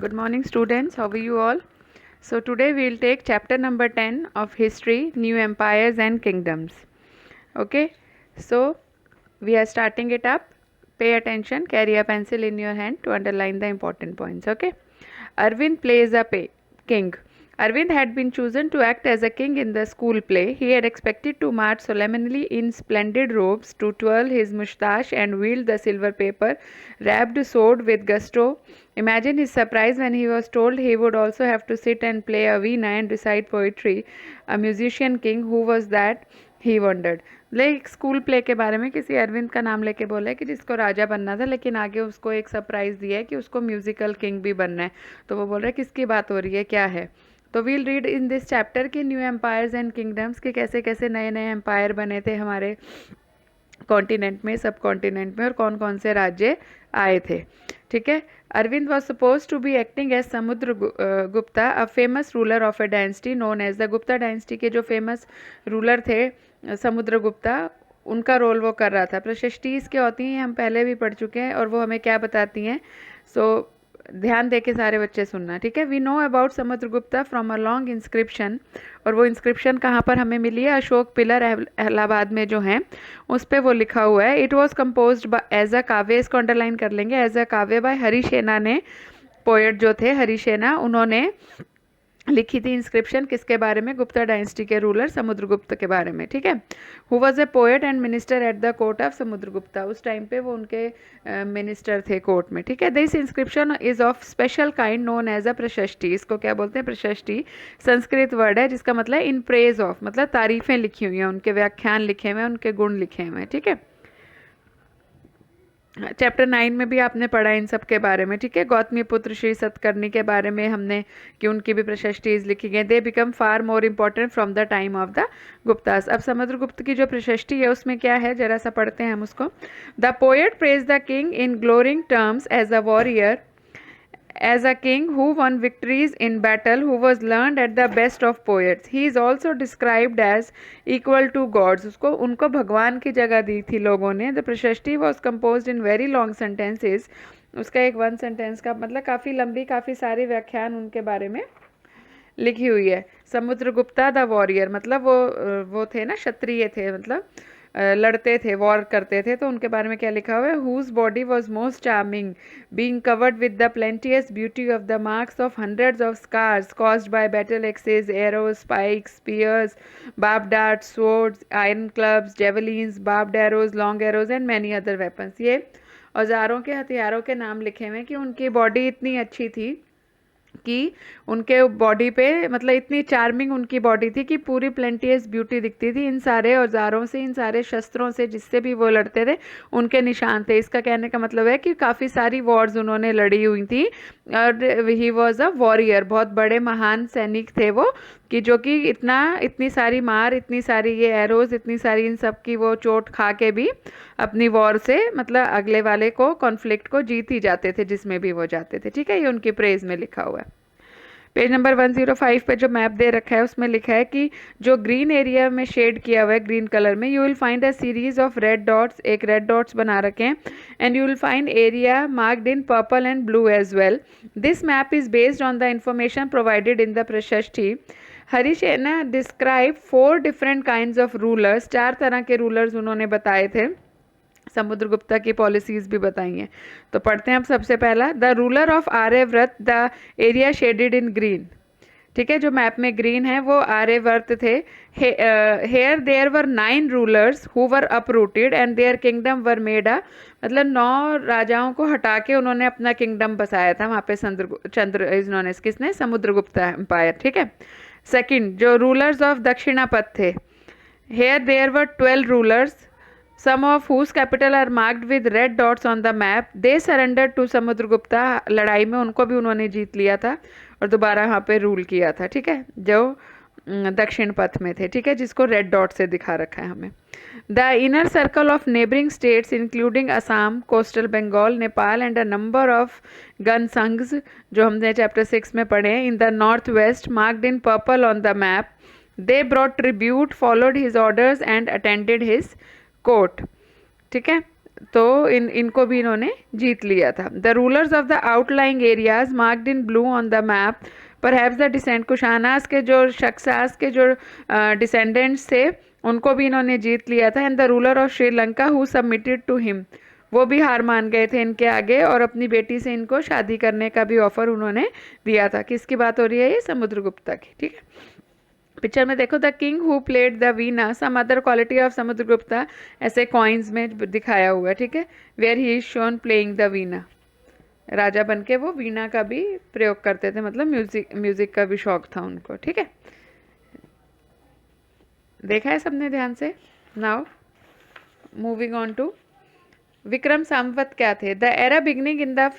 Good morning, students. How are you all? So, today we will take chapter number 10 of History, New Empires and Kingdoms. Okay, so we are starting it up. Pay attention, carry a pencil in your hand to underline the important points. Okay, Arvind plays a king. Arvind had been chosen to act as a king in the school play. He had expected to march solemnly in splendid robes, to twirl his moustache and wield the silver paper wrapped sword with gusto. Imagine his surprise when he was told he would also have to sit and play a veena and recite poetry. A musician king, who was that? He wondered. एक school play के बारे में किसी अरविंद का नाम लेके बोला है कि जिसको राजा बनना था, लेकिन आगे उसको एक सरप्राइज दिया है कि उसको म्यूजिकल किंग भी बनना है. तो वो बोल रहा है किसकी बात हो रही है, क्या है. तो we'll read in this chapter के न्यू एम्पायर्स एंड किंगडम्स के कैसे कैसे नए नए एम्पायर बने थे हमारे कॉन्टिनेंट में, सब कॉन्टिनेंट में, और कौन कौन से राज्य आए थे. ठीक है. Arvind was suppose to be acting as Samudra Gupta, a famous ruler of a dynasty known as the Gupta dynasty के जो फेमस रूलर थे समुद्र गुप्ता, उनका रोल वो कर रहा था. प्रशस्टीज क्या होती हैं हम पहले भी पढ़ चुके हैं और वो हमें क्या बताती हैं. सो ध्यान दे के सारे बच्चे सुनना. ठीक है. We know about Samudragupta from a long inscription, और वो इंस्क्रिप्शन कहाँ पर हमें मिली है, अशोक पिलर इलाहाबाद में जो है उस पर वो लिखा हुआ है. It was composed as a kavya, इसको अंडरलाइन कर लेंगे, एज अ काव्य बाय हरिसेना ने. पोएट जो थे हरिसेना, उन्होंने लिखी थी इंस्क्रिप्शन किसके बारे में, गुप्ता डायनेस्टी के रूलर समुद्रगुप्त के बारे में. ठीक है. Who was a poet and minister at the court of Samudragupta, उस टाइम पे वो उनके मिनिस्टर थे कोर्ट में. ठीक है. This inscription is of special kind known as a prashasti, इसको क्या बोलते हैं, प्रशस्ति. संस्कृत वर्ड है जिसका मतलब इन प्रेज ऑफ, मतलब तारीफें लिखी हुई हैं, उनके व्याख्यान लिखे हुए हैं, उनके गुण लिखे हुए हैं. ठीक है. चैप्टर 9 में भी आपने पढ़ा इन सब के बारे में. ठीक है. गौतमी पुत्र श्री सतकर्णी के बारे में हमने कि उनकी भी प्रशस्तिज लिखी गई. They become far more important from the time of the Guptas. अब समुद्रगुप्त की जो प्रशस्ति है उसमें क्या है, जरा सा पढ़ते हैं हम उसको. The poet praise the king in glowing terms as a warrior, as a king who won victories in battle, who was learned at the best of poets. He is also described as equal to gods. उसको उनको भगवान की जगह दी थी लोगों ने. The प्रशस्ति was composed in very long sentences. उसका एक वन सेंटेंस का मतलब काफ़ी लंबी, काफ़ी सारी व्याख्यान उनके बारे में लिखी हुई है. समुद्रगुप्ता द वॉरियर, मतलब वो थे ना, क्षत्रिय थे, मतलब लड़ते थे, वॉर करते थे. तो उनके बारे में क्या लिखा हुआ है. Whose body was most charming, being covered with the plenteous beauty of the marks of hundreds of scars caused by battle axes, arrows, spikes, spears, barb darts, swords, iron clubs, javelins, barbed arrows, long arrows and many other weapons. ये औजारों के, हथियारों के नाम लिखे हुए हैं कि उनकी बॉडी इतनी अच्छी थी कि उनके बॉडी पे, मतलब इतनी चार्मिंग उनकी बॉडी थी कि पूरी प्लेंटियस ब्यूटी दिखती थी. इन सारे औजारों से, इन सारे शस्त्रों से जिससे भी वो लड़ते थे उनके निशान थे. इसका कहने का मतलब है कि काफ़ी सारी वॉर्स उन्होंने लड़ी हुई थी. और ही वॉज अ वॉरियर, बहुत बड़े महान सैनिक थे वो, कि जो कि इतनी सारी मार, इतनी सारी ये एरोज, इतनी सारी इन सब की वो चोट खा के भी अपनी वॉर से, मतलब अगले वाले को, कॉन्फ्लिक्ट को जीत ही जाते थे जिसमें भी वो जाते थे. ठीक है. ये उनकी प्रेज में लिखा हुआ है. पेज नंबर 105 पे जो मैप दे रखा है उसमें लिखा है कि जो ग्रीन एरिया में शेड किया हुआ है ग्रीन कलर में, you will find a series of red dots, एक रेड डॉट्स बना रखे हैं, and you will find area marked in purple and blue as well. This map is based on the information provided in the prashasti. Harisena describe 4 different kinds of rulers, 4 तरह के rulers उन्होंने बताए थे. समुद्रगुप्ता की पॉलिसीज भी बताई हैं. तो पढ़ते हैं अब. सबसे पहला, the ruler of Aryavarta, the area shaded in green. ठीक है. जो मैप में ग्रीन है वो आर्यवर्त थे. Here there were 9 rulers who were uprooted and their kingdom were made a, मतलब 9 राजाओं को हटा के उन्होंने अपना किंगडम बसाया था वहाँ पे. इन्होंने किसने, समुद्रगुप्ता एम्पायर. ठीक है. सेकंड, जो रूलर्स ऑफ दक्षिणापथ थे, here there were 12 rulers, some of whose capital are marked with red dots on the map. They surrendered to Samudragupta. लड़ाई में उनको भी उन्होंने जीत लिया था और दोबारा यहाँ पे रूल किया था. ठीक है. जो दक्षिण पथ में थे. ठीक है. जिसको रेड डॉट से दिखा रखा है हमें. The inner circle of neighbouring states including Assam, coastal Bengal, Nepal and a number of gana sanghs, जो हमने चैप्टर 6 में पढ़े हैं, in the north west, marked in purple on the map. They brought tribute, followed his orders and attended his court. ठीक है. तो इनको भी इन्होंने जीत लिया था। The rulers of the outlying areas marked in blue on the map perhaps the decent, Kushanas के जो शक्सास के जो डिसेंडेंट्स थे उनको भी इन्होंने जीत लिया था। And the ruler of Sri Lanka who submitted to him, वो भी हार मान गए थे इनके आगे और अपनी बेटी से इनको शादी करने का भी ऑफर उन्होंने दिया था। किसकी बात हो रही है? ये समुद्रगुप्ता की। ठीक है, पिक्चर में देखो, the king who played the veena some other quality of Samudragupta, ऐसे कॉइन्स में दिखाया हुआ है। ठीक है, where he is shown playing the veena, राजा बन के वो वीणा का भी प्रयोग करते थे, मतलब म्यूजिक का भी शौक था उनको। ठीक है, देखा है सबने ध्यान से। Now moving on to Vikram Samvat क्या थे? The era beginning in the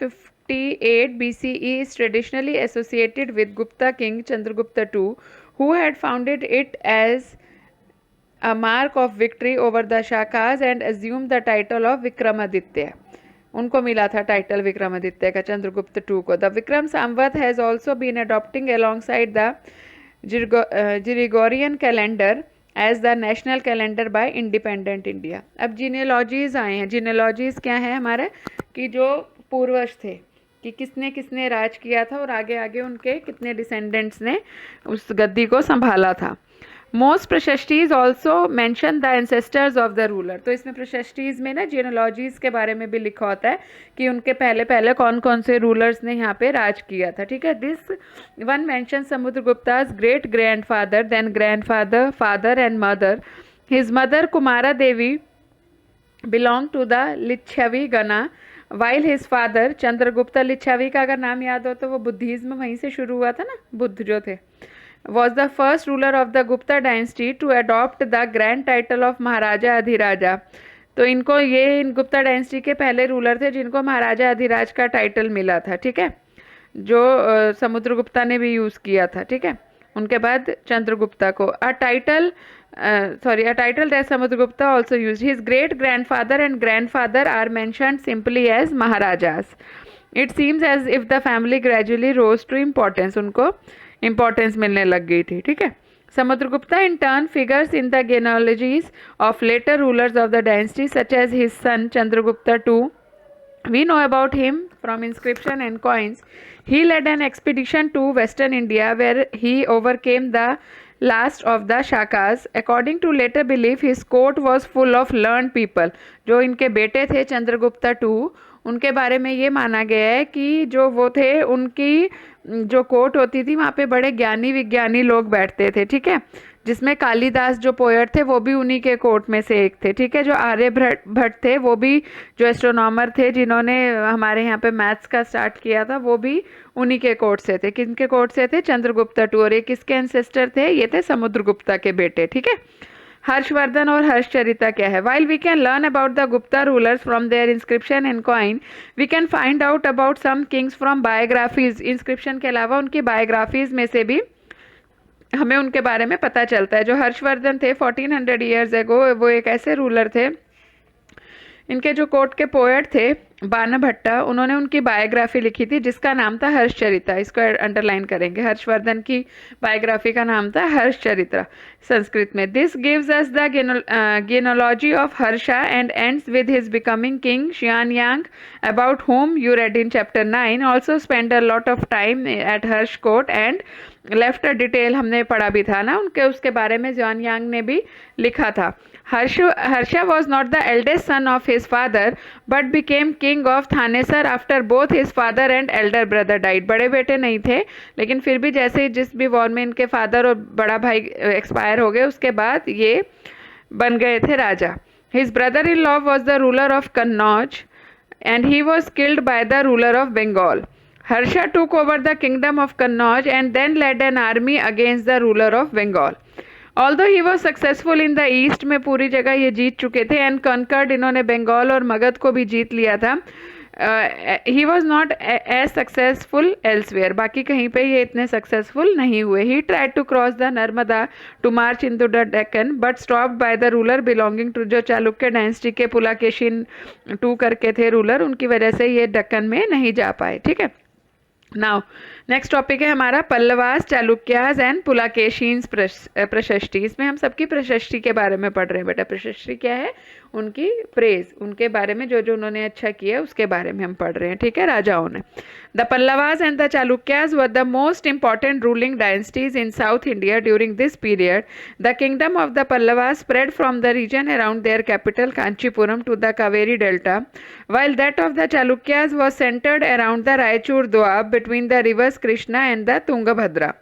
58 BCE is traditionally associated with Gupta king Chandragupta II, who had founded it as a mark of victory over the Shakas and assumed the title of Vikramaditya. उनको मिला था title Vikramaditya का Chandragupta two को। The Vikram Samvat has also been adopting alongside the Gregorian calendar as the national calendar by independent India. अब genealogies आए हैं। जीनेलॉजीज क्या है हमारे, कि जो पूर्वज थे, कि किसने किसने राज किया था और आगे आगे उनके कितने डिसेंडेंट्स ने उस गद्दी को संभाला था। Most prashastis also mention the ancestors of the ruler, तो इसमें प्रशस्टीज में ना जीनोलॉजीज के बारे में भी लिखा होता है कि उनके पहले पहले कौन कौन से रूलर्स ने यहाँ पे राज किया था। ठीक है, this one mention Samudragupta's great grandfather, then grandfather, father and mother. His mother Kumara Devi belong to the Lichchhavi gana, while his father Chandragupta, Lichchhavi का अगर नाम याद हो तो वो बुद्धिज्म वहीं से शुरू हुआ था ना, बुद्ध जो थे, was the first ruler of the Gupta dynasty to adopt the grand title of महाराजा अधिराजा। तो इनको ये इन गुप्ता डायनेस्टी के पहले रूलर थे जिनको महाराजा अधिराज का टाइटल मिला था। ठीक है, जो समुद्रगुप्ता ने भी यूज़ किया था। ठीक है, उनके बाद चंद्रगुप्ता को a title that Samudragupta also used. His great grandfather and grandfather are mentioned simply as महाराजास. It seems as if the family gradually rose to importance. उनको इंपॉर्टेंस मिलने लग गई थी। ठीक है, Samudragupta in turn figures in the genealogies of later rulers of the dynasty such as his son Chandragupta II. We know about him from inscription and coins. He led an expedition to Western India where he overcame the last of the Shakas. According to later belief, his court was full of learned people. जो इनके बेटे थे Chandragupta II, उनके बारे में ये माना गया है कि जो वो थे, उनकी जो कोर्ट होती थी वहाँ पे बड़े ज्ञानी विज्ञानी लोग बैठते थे। ठीक है, जिसमें कालिदास जो पोएट थे वो भी उन्हीं के कोर्ट में से एक थे। ठीक है, जो आर्यभट्ट थे वो भी जो एस्ट्रोनॉमर थे जिन्होंने हमारे यहाँ पे मैथ्स का स्टार्ट किया था, वो भी उन्हीं के कोर्ट से थे। किनके कोर्ट से थे? चंद्रगुप्ता II। और ये किसके एंसेस्टर थे? ये थे समुद्रगुप्ता के बेटे। ठीक है, हर्षवर्धन और हर्षचरिता क्या है? While we can learn about the Gupta rulers from their inscription and coin, we can find out about some kings from biographies. Inscription के अलावा उनकी बायोग्राफीज में से भी हमें उनके बारे में पता चलता है। जो हर्षवर्धन थे 1400 ईयर्स एगो, वो एक ऐसे रूलर थे, इनके जो कोर्ट के पोएट थे बाणभट्टा, उन्होंने उनकी बायोग्राफी लिखी थी जिसका नाम था हर्षचरिता। इसको अंडरलाइन करेंगे, हर्षवर्धन की बायोग्राफी का नाम था हर्षचरित्र संस्कृत में। This gives us the genealogy of Harsha and ends with his becoming king Xuanzang, about whom you read in chapter 9. Also spend a lot of time at Harsh court and left a detail, हमने पढ़ा भी था ना उनके, उसके बारे में ज्वानयांग ने भी लिखा था। Harsha was not the eldest son of his father but became king of Thanesar after both his father and elder brother died. बड़े बेटे नहीं थे, लेकिन फिर भी जैसे जिस भी वॉर में इनके फादर और बड़ा भाई एक्सपायर हो गए उसके बाद ये बन गए थे राजा। His brother-in-law was the ruler of Kannauj and he was killed by the ruler of Bengal. Harsha took over the kingdom of Kannauj and then led an army against the ruler of Bengal. Although he was successful in the east, में पूरी जगह ये जीत चुके थे, and conquered, इन्होंने बंगाल और मगध को भी जीत लिया था। he was not as successful elsewhere. बाकी कहीं पे ये इतने successful नहीं हुए. He tried to cross the Narmada to march into the Deccan, but stopped by the ruler belonging to जो चालुक्य डायनेस्टी के पुलाकेशिन II करके थे रूलर, उनकी वजह से ये दक्कन में नहीं जा पाए. ठीक है. Now नेक्स्ट टॉपिक है हमारा पल्लवास, चालुक्यास एंड पुलाकेशीन्स प्रशस्ति। इसमें हम सबकी प्रशस्ति के बारे में पढ़ रहे हैं बेटा। प्रशस्ति क्या है? उनकी प्रेज, उनके बारे में जो जो उन्होंने अच्छा किया उसके बारे में हम पढ़ रहे हैं, ठीक है, राजाओं ने। The Pallavas and the Chalukyas were the most important ruling dynasties in south India during this period. The kingdom of the Pallavas spread from the region around their capital Kanchipuram to the Kaveri Delta, while that of the Chalukyas was centered around the Raichur Doab between the rivers Krishna and the Tungabhadra.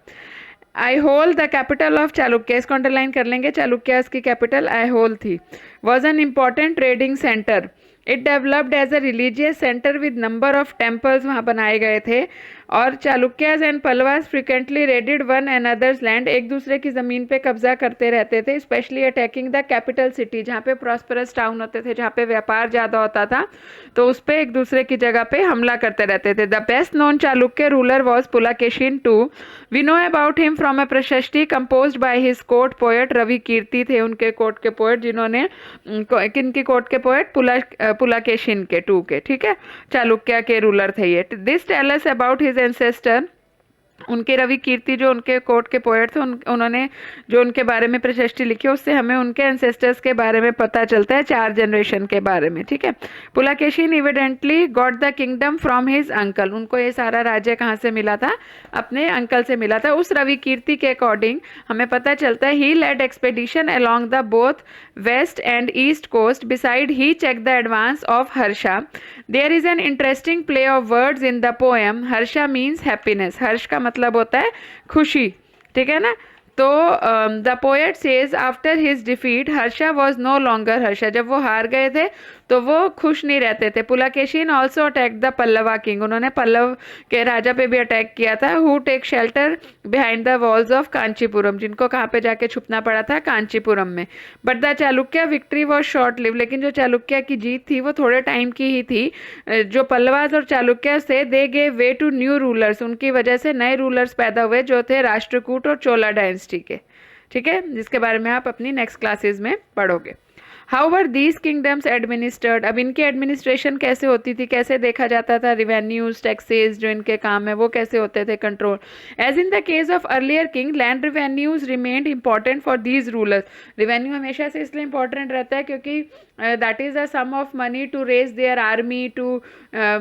Aihole, the capital of Chalukya, इसको underline कर लेंगे, चालुक्यास की capital Aihole थी, was an important trading center. It developed as a religious center with number of temples वहाँ बनाए गए थे। और Chalukyas and Pallavas frequently raided one another's land, एक दूसरे की ज़मीन पे कब्जा करते रहते थे, specially attacking the capital city, जहाँ पे प्रॉस्परस टाउन होते थे, जहाँ पे व्यापार ज़्यादा होता था, तो उस पर एक दूसरे की जगह पे हमला करते रहते थे। The best known Chalukya ruler was Pulakeshin two. We know about him from a prashasti composed by his court poet Ravi Kirti थे उनके कोर्ट के पोएट, जिन्होंने किनकी कोर्ट के पोएट? पुलाकेशिन के टू के, ठीक है, चालुक्य के रूलर थे ये। This tell us about his ancestor, उनके रवि कीर्ति जो उनके कोर्ट के पोएट थे, उन्होंने जो उनके बारे में प्रशस्ति लिखी, उससे हमें उनके एंसेस्टर्स के बारे में पता चलता है, 4 जनरेशन के बारे में, ठीक है। Pulakeshin evidently got the kingdom from his uncle, उनको ये सारा राज्य कहाँ से मिला था? अपने अंकल से मिला था। उस रवि कीर्ति के अकॉर्डिंग हमें पता चलता है, he led expedition along the both west and east coast, beside he check the advance of Harsha. There is an interesting play of words in the poem. Harsha means happiness, Harsh का मतलब होता है खुशी, ठीक है ना। तो the poet says after his defeat Harsha was no longer Harsha, जब वो हार गए थे तो वो खुश नहीं रहते थे। Pulakeshin also attack the Pallava king, उन्होंने पल्लव के राजा पे भी अटैक किया था। Who take shelter behind the walls of Kanchipuram, जिनको कहाँ पे जाके छुपना पड़ा था? कांचीपुरम में। But the Chalukya victory was short live, लेकिन जो चालुक्य की जीत थी वो थोड़े टाइम की ही थी। जो पल्लवास और चालुक्य थे, they gave way to new rulers, उनकी वजह से नए रूलर्स पैदा हुए जो थे राष्ट्रकूट और चोला डायनेस्टी के, ठीक है, जिसके बारे में आप अपनी नेक्स्ट क्लासेस में पढ़ोगे। How were these kingdoms administered, अब इनकी एडमिनिस्ट्रेशन कैसे होती थी, कैसे देखा जाता था? रिवेन्यूज, टैक्सेस जो इनके काम है वो कैसे होते थे? Control. As in the case of earlier king, land revenues remained important for these rulers. Revenue हमेशा से इसलिए इंपॉर्टेंट रहता है क्योंकि that is a sum of money to raise their army, to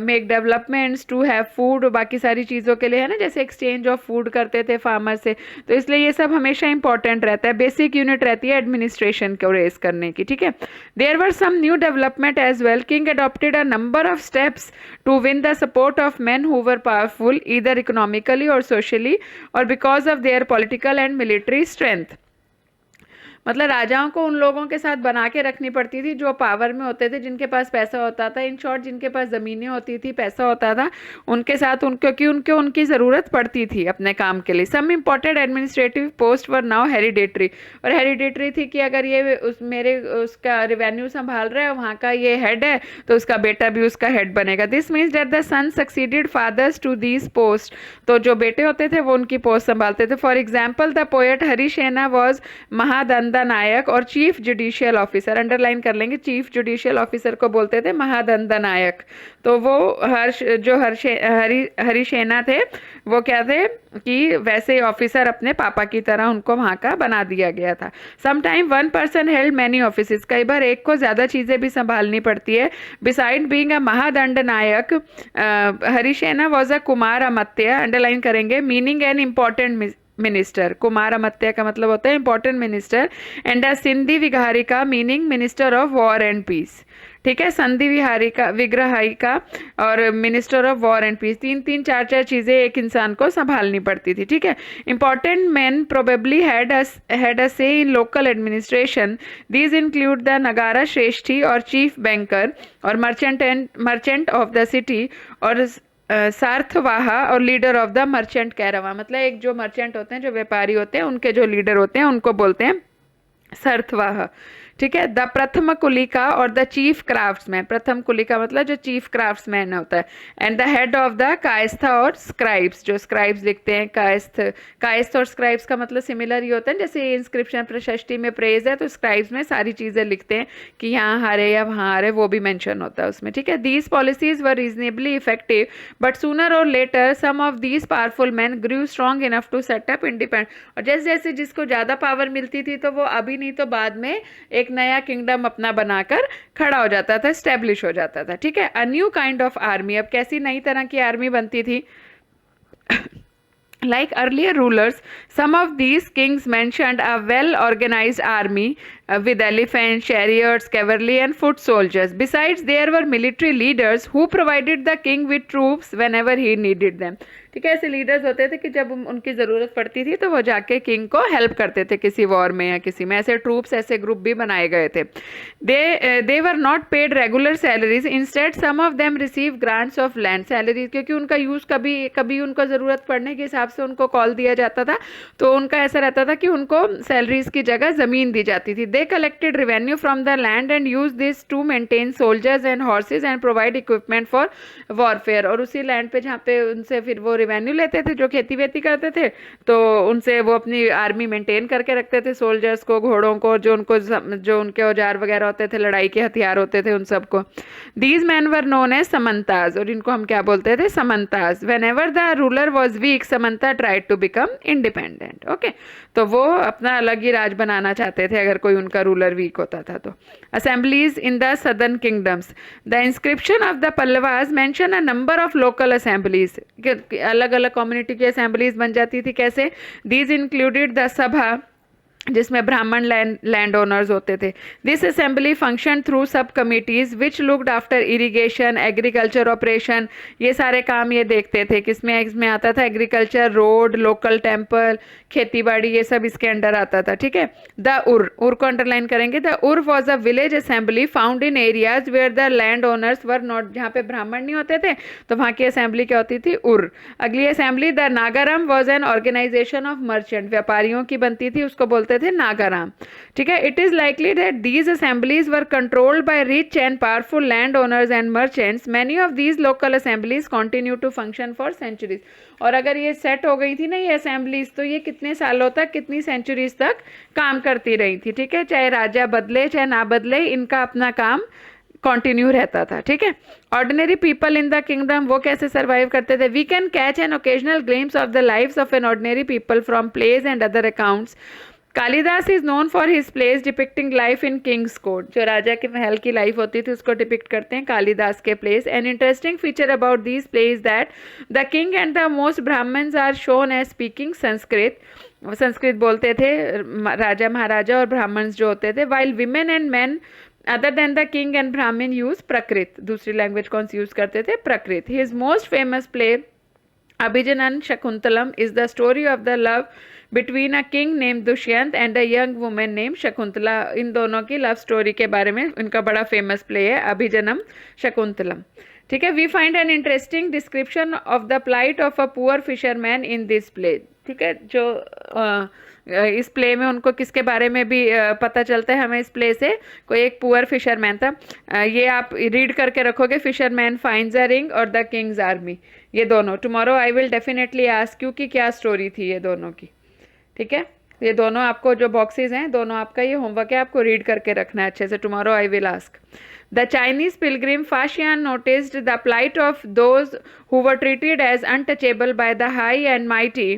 make developments, to have food, बाकी सारी चीज़ों के लिए, है ना, जैसे एक्सचेंज ऑफ फूड करते थे फार्मर से, तो इसलिए ये सब हमेशा इंपॉर्टेंट रहता है। बेसिक यूनिट रहती है एडमिनिस्ट्रेशन को रेज करने की, ठीक है। There were some new development as well. King adopted a number of steps to win the support of men who were powerful, either economically or socially, or because of their political and military strength. मतलब राजाओं को उन लोगों के साथ बना के रखनी पड़ती थी जो पावर में होते थे, जिनके पास पैसा होता था, इन शॉर्ट जिनके पास ज़मीनें होती थी, पैसा होता था, उनके साथ क्योंकि उनकी ज़रूरत पड़ती थी अपने काम के लिए। Some important administrative post were now hereditary, और हेरिडेटरी थी कि अगर ये उसका रिवेन्यू संभाल रहा है, वहाँ का ये हेड है, तो उसका बेटा भी उसका हेड बनेगा। This means that the son succeeded fathers to these post, तो जो बेटे होते थे वो उनकी पोस्ट संभालते थे। For example the poet Harisena was mahadanda nayaka or chief judicial officer, underline कर लेंगे, चीफ जुडिशियल ऑफिसर को बोलते थे महादंड नायक। तो वो हरिसेना थे, वो क्या थे कि वैसे ऑफिसर अपने पापा की तरह उनको वहाँ का बना दिया गया था। Sometime one person held many offices, कई बार एक को ज़्यादा चीज़ें भी संभालनी पड़ती है। Beside being a mahadanda nayaka, Harisena was a kumar amatya, underline करेंगे, meaning an important minister. Kumar amatya का मतलब होता है important minister. And a sandhi vigrahika meaning minister of war and peace, ठीक है, sandhi vigrahika or minister of war and peace, 3-4 चीज़ें एक इंसान को संभालनी पड़ती थी, ठीक है। Important man probably had a say in local administration. These include the nagara shreshthi or chief banker or merchant of the city or sarthavaha or leader of the merchant caravan, मतलब एक जो मर्चेंट होते हैं, जो व्यापारी होते हैं, उनके जो लीडर होते हैं उनको बोलते हैं सार्थवाहा, ठीक है। द प्रथम कुलिका और द चीफ क्राफ्ट्समैन, प्रथम कुलिका मतलब जो चीफ क्राफ्ट्समैन होता है, and the head of the Kayastha और स्क्राइब्स, जो स्क्राइब्स लिखते हैं। कायस्थ और स्क्राइब्स का मतलब सिमिलर ही होता है, जैसे इंस्क्रिप्शन प्रशस्ति में प्रेज है तो स्क्राइब्स में सारी चीजें लिखते हैं कि यहाँ हारे या वहाँ हारे, वो भी मेंशन होता है उसमें, ठीक है। These policies were reasonably effective but sooner or later some of these powerful man grew strong enough to set up independent. और जैसे जैसे जिसको ज्यादा पावर मिलती थी तो वो अभी नहीं तो बाद में एक नया किंगडम अपना बनाकर खड़ा हो जाता था, स्टैब्लिश हो जाता था, ठीक है। A new kind of army, अब कैसी नई तरह की आर्मी बनती थी? Like earlier rulers, some of these kings mentioned a well-organized army with elephants, chariots, cavalry, and foot soldiers. Besides, there were military leaders who provided the king with troops whenever he needed them. ठीक है, ऐसे leaders होते थे कि जब उनकी ज़रूरत पड़ती थी तो वो जाके किंग को हेल्प करते थे किसी वॉर में या किसी में। ऐसे ट्रूप्स, ऐसे ग्रुप भी बनाए गए थे। They were not paid regular salaries, instead some of them receive grants of land salaries, क्योंकि उनका यूज़ कभी कभी उनको ज़रूरत पड़ने के हिसाब से उनको कॉल दिया जाता था, तो उनका ऐसा रहता था कि उनको सैलरीज की जगह ज़मीन दी जाती थी। They collected revenue from the land and use this to maintain soldiers and horses and provide equipment for warfare. और उसी लैंड पे जहाँ पे उनसे फिर वो रेवेन्यू लेते थे, जो खेती वेती करते थे, तो उनसे वो अपनी आर्मी मेंटेन करके रखते थे, सोल्जर्स को, घोड़ों को, जो उनके औजार वगैरह होते थे, लड़ाई के हथियार होते थे, उन सबको। These man were known as samantas, और इनको हम क्या बोलते थे? Samantas. Whenever the ruler was weak, samanta tried to become independent. Okay, तो वो अपना अलग ही राज बनाना चाहते थे अगर कोई उनका रूलर वीक होता था तो। Assemblies in the southern kingdoms, the inscription of the Pallavas mention a number of local assemblies, अलग अलग कम्युनिटी की असेंबलीज बन जाती थी। कैसे? दीज इंक्लूडेड द सभा, जिसमें ब्राह्मण लैंड ओनर्स होते थे। दिस असेंबली फंक्शन थ्रू सब committees which looked after irrigation, agriculture operation, ये सारे काम ये देखते थे। किसमें? इसमें आता था एग्रीकल्चर, रोड, लोकल टेम्पल, खेती बाड़ी, ये सब इसके अंडर आता था, ठीक है। द उर को अंडरलाइन करेंगे। The ur was a village assembly found in areas where the land owners were not, जहाँ पे ब्राह्मण नहीं होते थे तो वहाँ की असेंबली क्या होती थी? उर। अगली assembly the nagaram was an organization of merchant, व्यापारियों की बनती थी, उसको बोलते थे नागाराम, ठीक है। It is likely that these assemblies were controlled by rich and powerful land owners and merchants. Many of these local assemblies continue to function for centuries. और अगर ये सेट हो गई थी ना ये असेंबलीज, तो ये कितने सालों तक, कितनी सेंचुरीज तक काम करती रही थी, ठीक है। चाहे राजा बदले चाहे ना बदले, इनका अपना काम कंटिन्यू रहता था, ठीक है। Ordinary people in the kingdom, वो कैसे सर्वाइव करते थे? We can catch an occasional glimpse of the lives of an ordinary people from plays and other accounts. Kalidas is known for his plays depicting life in king's court, जो राजा के महल की life होती थी उसको डिपिक्ट करते हैं कालिदास के plays. An interesting feature about these plays that the king and the most Brahmans are shown as speaking Sanskrit, Sanskrit बोलते थे राजा महाराजा और ब्राह्मण्स जो होते थे। While women and man other than the king and Brahman use Prakrit, दूसरी लैंग्वेज कौन सी यूज करते थे? Prakrit. His most famous play Abhijnana Shakuntalam is the story of the love between a king named Dushyant and a young woman named Shakuntala. इन दोनों की love story के बारे में इनका बड़ा फेमस प्ले है अभिजनम शकुंतलम, ठीक है। We find an interesting description of the plight of a poor fisherman in this play, ठीक है। जो इस प्ले में उनको किसके बारे में भी पता चलता है हमें इस प्ले से? कोई एक पुअर फिशरमैन था। ये आप रीड करके रखोगे, फिशरमैन फाइंड्स अ रिंग और द किंग्स आर्मी, ये दोनों। Tomorrow I will definitely ask you कि क्या स्टोरी थी ये दोनों की, ठीक है। ये दोनों आपको जो बॉक्सेस हैं, दोनों आपका ये होमवर्क है, आपको रीड करके रखना है अच्छे से। Tomorrow I will ask. The Chinese pilgrim Fashian noticed the plight of those who were treated as untouchable by the high and mighty.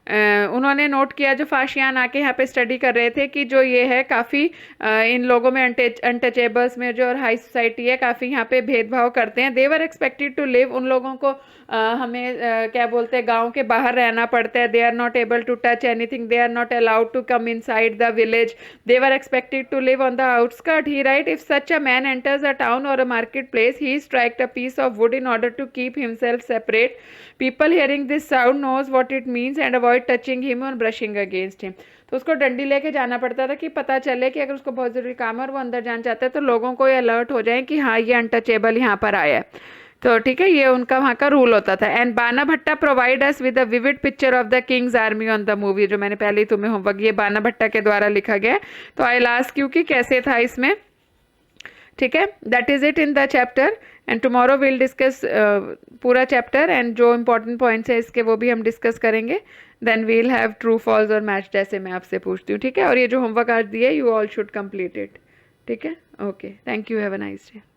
उन्होंने नोट किया, जो फाशियान आके यहाँ पे स्टडी कर रहे थे, कि जो ये है काफ़ी इन लोगों में अनटचेबल्स में जो और हाई सोसाइटी है काफ़ी यहाँ पे भेदभाव करते हैं। दे वर एक्सपेक्टेड टू लिव, उन लोगों को हमें क्या बोलते हैं, गांव के बाहर रहना पड़ता है। They are not able to touch anything, they are not allowed to come inside the village, they were expected to live on the outskirt. He write, if such a man enters a town और a market place, he striked a piece of wood in order to keep himself separate. People hearing this sound knows what it means and avoid touching him और brushing against him. तो उसको डंडी लेके जाना पड़ता था कि पता चले कि अगर उसको बहुत ज़रूरी काम है और वो अंदर जाना चाहता है तो लोगों को ये अलर्ट हो जाए कि हाँ ये अनटचेबल यहाँ पर आया है, तो ठीक है, ये उनका वहाँ का रूल होता था। एंड बाना भट्टा provide us with a vivid picture of the Kings army on the movie, जो मैंने पहले ही तुम्हें होमवर्क, ये बाना भट्टा के द्वारा लिखा गया है। तो आई आस्क यू कि कैसे था इसमें, ठीक है। That is it in the chapter, and tomorrow will discuss पूरा चैप्टर, एंड जो इंपॉर्टेंट पॉइंट्स है इसके वो भी हम डिस्कस करेंगे। Then we'll have true false और मैच, जैसे मैं आपसे पूछती हूँ, ठीक है। और ये जो होमवर्क आज दिए, you all should complete it, ठीक है। Okay, thank you, have a nice day.